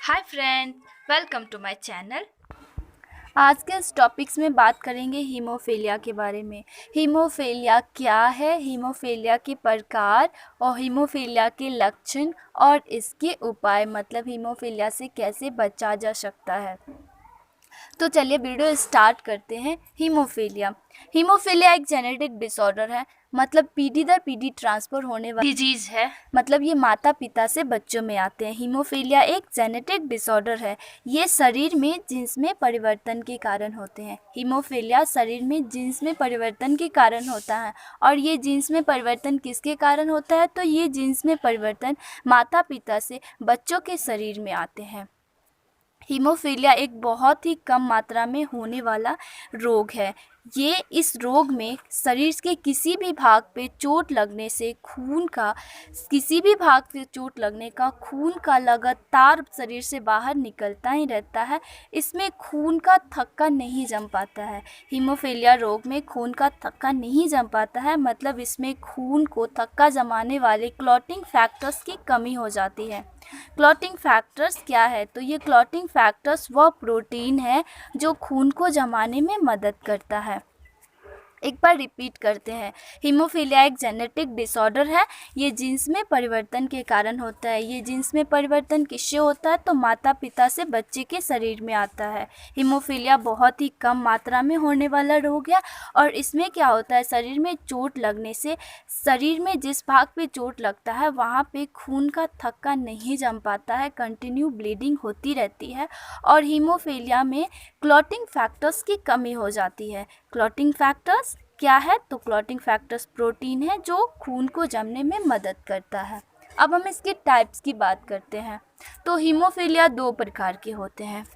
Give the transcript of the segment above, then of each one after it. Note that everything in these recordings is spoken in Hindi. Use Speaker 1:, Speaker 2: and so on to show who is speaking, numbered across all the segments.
Speaker 1: Hi friend, welcome to my channel. आज के इस टॉपिक्स में बात करेंगे हीमोफीलिया के बारे में। हीमोफीलिया क्या है, हीमोफीलिया के प्रकार और हीमोफीलिया के लक्षण और इसके उपाय, मतलब हीमोफीलिया से कैसे बचा जा सकता है। तो चलिए वीडियो स्टार्ट करते हैं। हीमोफीलिया एक जेनेटिक डिसऑर्डर है, मतलब पीढ़ी दर पीढ़ी ट्रांसफर होने वाली डिजीज है। मतलब ये माता पिता से बच्चों में आते हैं। हीमोफीलिया एक जेनेटिक डिसऑर्डर है। ये शरीर में जीन्स में परिवर्तन के कारण होते हैं। हीमोफीलिया शरीर में जीन्स में परिवर्तन के कारण होता है। और ये जीन्स में परिवर्तन किसके कारण होता है? तो ये जीन्स में परिवर्तन माता पिता से बच्चों के शरीर में आते हैं। हीमोफीलिया एक बहुत ही कम मात्रा में होने वाला रोग है। ये इस रोग में शरीर के किसी भी भाग पे चोट लगने से खून का लगातार शरीर से बाहर निकलता ही रहता है। इसमें खून का थक्का नहीं जम पाता है। हीमोफीलिया रोग में खून का थक्का नहीं जम पाता है, मतलब इसमें खून को थक्का जमाने वाले क्लॉटिंग फैक्टर्स की कमी हो जाती है। क्लॉटिंग फैक्टर्स क्या है? तो ये क्लॉटिंग फैक्टर्स वह प्रोटीन है जो खून को जमाने में मदद करता है। एक बार रिपीट करते हैं। हीमोफीलिया एक जेनेटिक डिसऑर्डर है। ये जीन्स में परिवर्तन के कारण होता है। ये जीन्स में परिवर्तन किससे होता है? तो माता पिता से बच्चे के शरीर में आता है। हीमोफीलिया बहुत ही कम मात्रा में होने वाला रोग है। और इसमें क्या होता है, शरीर में चोट लगने से शरीर में जिस भाग पे चोट लगता है वहाँ पे खून का थक्का नहीं जम पाता है, कंटिन्यू ब्लीडिंग होती रहती है। और हीमोफीलिया में क्लॉटिंग फैक्टर्स की कमी हो जाती है। क्लॉटिंग फैक्टर्स क्या है? तो क्लॉटिंग फैक्टर्स प्रोटीन है जो खून को जमने में मदद करता है। अब हम इसके टाइप्स की बात करते हैं। तो हीमोफीलिया दो प्रकार के होते हैं,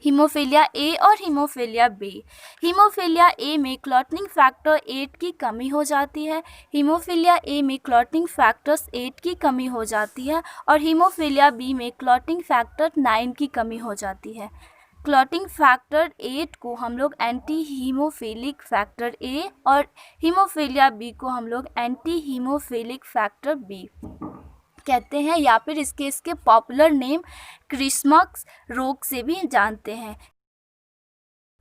Speaker 1: हीमोफीलिया ए और हीमोफीलिया बी। हीमोफीलिया ए में क्लॉटिंग फैक्टर 8 की कमी हो जाती है। हीमोफीलिया ए में क्लॉटिंग फैक्टर्स 8 की कमी हो जाती है। और हीमोफीलिया बी में क्लॉटिंग फैक्टर 9 की कमी हो जाती है। क्लॉटिंग फैक्टर 8 को हम लोग एंटी हीमोफिलिक फैक्टर ए और हीमोफीलिया बी को हम लोग एंटी हीमोफिलिक फैक्टर बी कहते हैं, या फिर इसके पॉपुलर नेम क्रिसमस रोग से भी जानते हैं।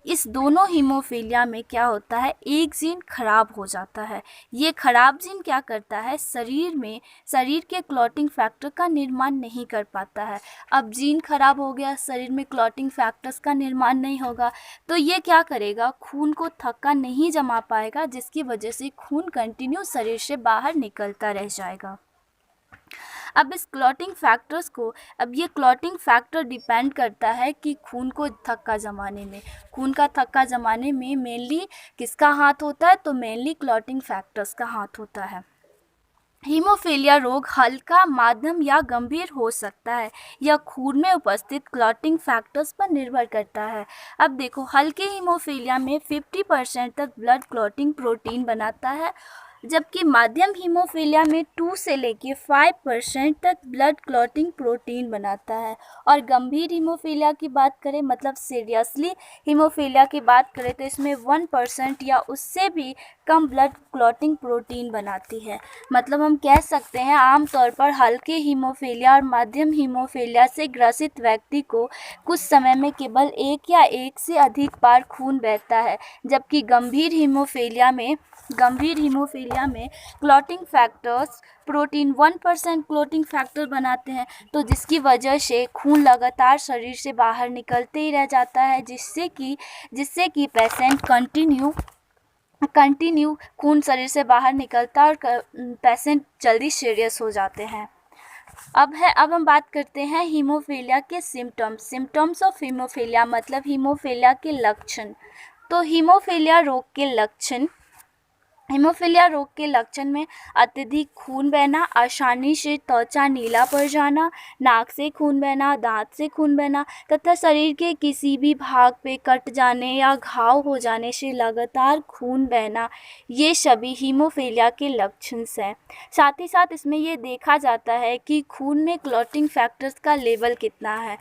Speaker 1: इस दोनों हीमोफीलिया में क्या होता है, एक जीन खराब हो जाता है। ये खराब जीन क्या करता है, शरीर के क्लॉटिंग फैक्टर का निर्माण नहीं कर पाता है। अब जीन खराब हो गया, शरीर में क्लॉटिंग फैक्टर्स का निर्माण नहीं होगा, तो ये क्या करेगा, खून को थक्का नहीं जमा पाएगा, जिसकी वजह से खून कंटिन्यू शरीर से बाहर निकलता रह जाएगा। अब इस क्लॉटिंग फैक्टर्स को, अब ये क्लॉटिंग फैक्टर डिपेंड करता है कि खून को थक्का जमाने में मेनली किसका हाथ होता है? तो मेनली क्लॉटिंग फैक्टर्स का हाथ होता है। हीमोफीलिया रोग हल्का, माध्यम या गंभीर हो सकता है। यह खून में उपस्थित क्लॉटिंग फैक्टर्स पर निर्भर करता है। अब देखो, हल्के हीमोफीलिया में 50% तक ब्लड क्लॉटिंग प्रोटीन बनाता है, जबकि माध्यम हीमोफीलिया में 2 से लेके 5% तक ब्लड क्लॉटिंग प्रोटीन बनाता है। और गंभीर हीमोफीलिया की बात करें, मतलब सीरियसली हीमोफीलिया की बात करें, तो इसमें 1% या उससे भी कम ब्लड क्लॉटिंग प्रोटीन बनाती है। मतलब हम कह सकते हैं आमतौर पर हल्के हीमोफीलिया और मध्यम हीमोफीलिया से ग्रसित व्यक्ति को कुछ समय में केवल एक या एक से अधिक बार खून बहता है, जबकि गंभीर हीमोफीलिया में clotting factors protein 1% clotting factor बनाते हैं, तो जिसकी वजह से खून लगातार शरीर से बाहर निकलते ही रह जाता है, जिससे कि पेशेंट कंटिन्यू खून शरीर से बाहर निकलता है और पेशेंट जल्दी सीरियस हो जाते हैं। अब हम बात करते हैं हीमोफीलिया के सिम्टम्स ऑफ हीमोफीलिया, मतलब हीमोफीलिया के लक्षण। तो हीमोफीलिया रोग के लक्षण में अत्यधिक खून बहना, आसानी से त्वचा नीला पड़ जाना, नाक से खून बहना, दांत से खून बहना तथा शरीर के किसी भी भाग पे कट जाने या घाव हो जाने से लगातार खून बहना, ये सभी हीमोफीलिया के लक्षण हैं। साथ ही साथ इसमें ये देखा जाता है कि खून में क्लॉटिंग फैक्टर्स का लेवल कितना है।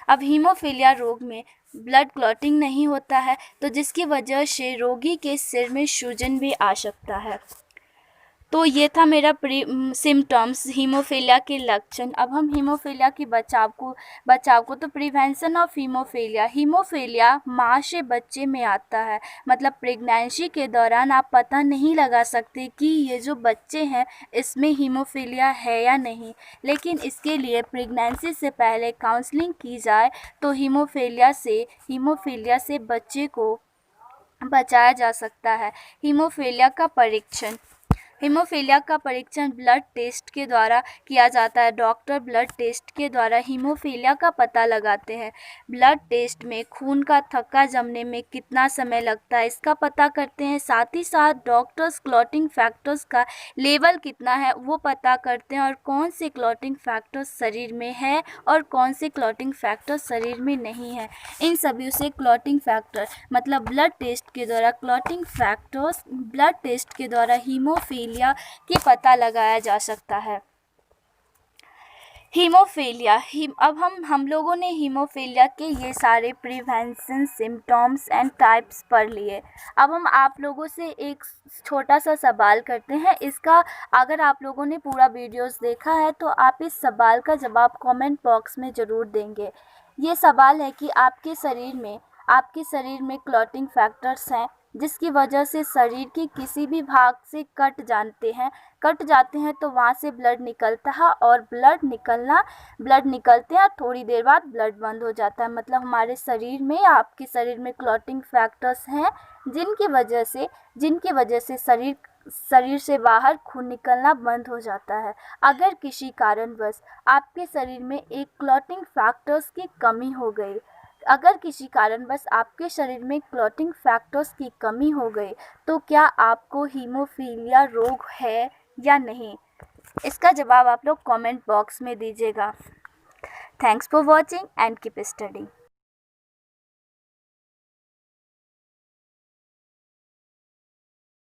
Speaker 1: अब हीमोफीलिया रोग में ब्लड क्लॉटिंग नहीं होता है, तो जिसकी वजह से रोगी के सिर में सूजन भी आ सकता है। तो ये था मेरा सिम्टम्स हीमोफीलिया के लक्षण। अब हम हीमोफीलिया की बचाव को तो प्रिवेंशन ऑफ हीमोफीलिया। हीमोफीलिया माँ से बच्चे में आता है, मतलब प्रेगनेंसी के दौरान आप पता नहीं लगा सकते कि ये जो बच्चे हैं इसमें हीमोफीलिया है या नहीं, लेकिन इसके लिए प्रेगनेंसी से पहले काउंसलिंग की जाए तो हीमोफीलिया से बच्चे को बचाया जा सकता है। हीमोफीलिया का परीक्षण ब्लड टेस्ट के द्वारा किया जाता है। डॉक्टर ब्लड टेस्ट के द्वारा हीमोफीलिया का पता लगाते हैं। ब्लड टेस्ट में खून का थक्का जमने में कितना समय लगता है इसका पता करते हैं। साथ ही साथ डॉक्टर्स क्लॉटिंग फैक्टर्स का लेवल कितना है वो पता करते हैं, और कौन से क्लॉटिंग फैक्टर्स शरीर में है और कौन से क्लॉटिंग फैक्टर्स शरीर में नहीं है। इन सभी से क्लॉटिंग फैक्टर मतलब ब्लड टेस्ट के द्वारा हीमोफीलिया की पता लगाया जा सकता है। अब हम लोगों ने हीमोफीलिया के ये सारे प्रिवेंशन, सिम्टम्स एंड टाइप्स पढ़ लिए। अब हम आप लोगों से एक छोटा सा सवाल करते हैं। इसका अगर आप लोगों ने पूरा वीडियोस देखा है तो आप इस सवाल का जवाब कमेंट बॉक्स में ज़रूर देंगे। ये सवाल है कि आपके शरीर में क्लॉटिंग फैक्टर्स हैं जिसकी वजह से शरीर के किसी भी भाग से कट जाते हैं तो वहाँ से ब्लड निकलता है, और ब्लड निकलते हैं थोड़ी देर बाद ब्लड बंद हो जाता है। मतलब हमारे शरीर में, आपके शरीर में क्लॉटिंग फैक्टर्स हैं जिनकी वजह से शरीर से बाहर खून निकलना बंद हो जाता है। अगर किसी कारणवश आपके शरीर में एक क्लॉटिंग फैक्टर्स की कमी हो गई तो क्या आपको हीमोफीलिया रोग है या नहीं? इसका जवाब आप लोग कमेंट बॉक्स में दीजिएगा। Thanks for watching and keep studying.